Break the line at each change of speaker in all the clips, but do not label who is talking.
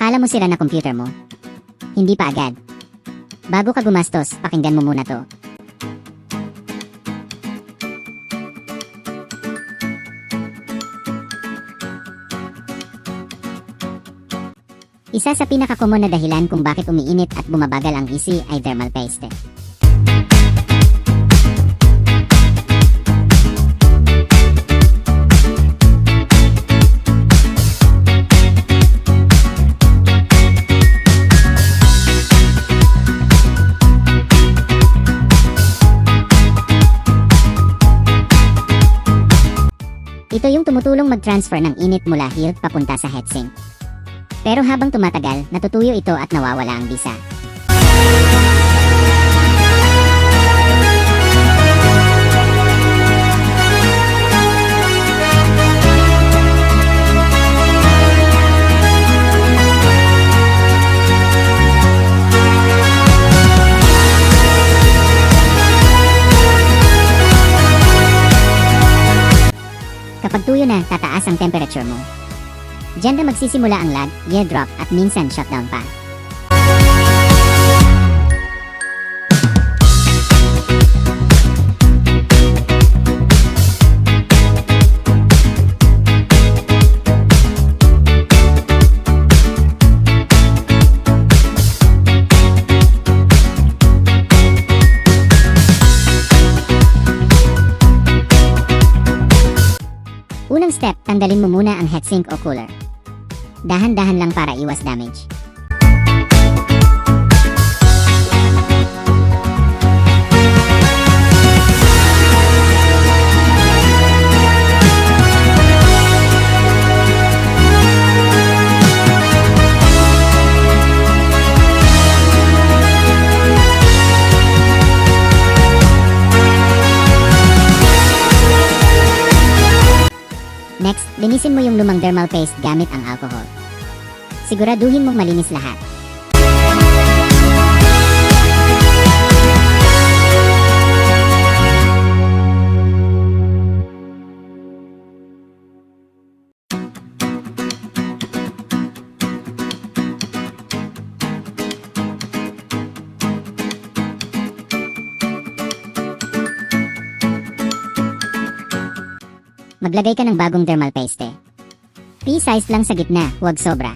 Akala mo sira na computer mo? Hindi pa agad. Bago ka gumastos, pakinggan mo muna to. Isa sa pinaka-common na dahilan kung bakit umiinit at bumabagal ang PC ay thermal paste. Ito yung tumutulong mag-transfer ng init mula heat papunta sa heatsink. Pero habang tumatagal, natutuyo ito at nawawala ang bisa. Kapag tuyo na, tataas ang temperature mo. Diyan na magsisimula ang lag, yield drop at minsan shutdown pa. Unang step, tanggalin mo muna ang heatsink o cooler. Dahan-dahan lang para iwas damage. Next, linisin mo yung lumang thermal paste gamit ang alcohol. Siguraduhin mong malinis lahat. Maglagay ka ng bagong thermal paste. Pea-size lang sa gitna, huwag sobra.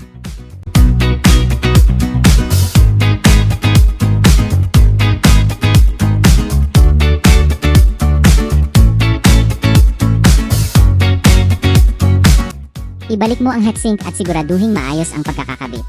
Ibalik mo ang heatsink at siguraduhin maayos ang pagkakakabit.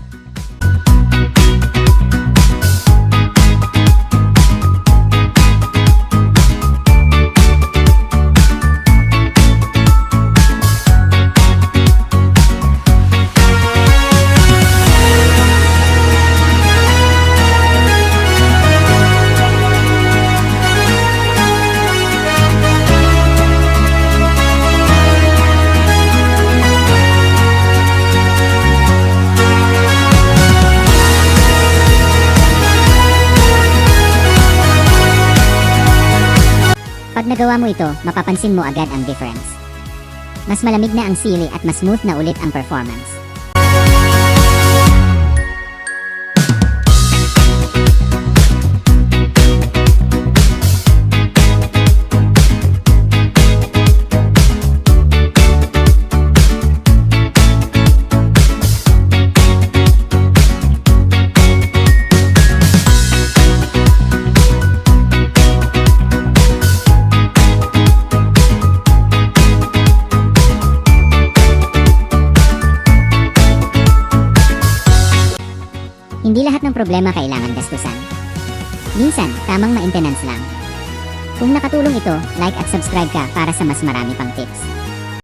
Pag nagawa mo ito, mapapansin mo agad ang difference. Mas malamig na ang sili at mas smooth na ulit ang performance. Hindi lahat ng problema kailangan gastusan. Minsan, tamang maintenance lang. Kung nakatulong ito, like at subscribe ka para sa mas marami pang tips.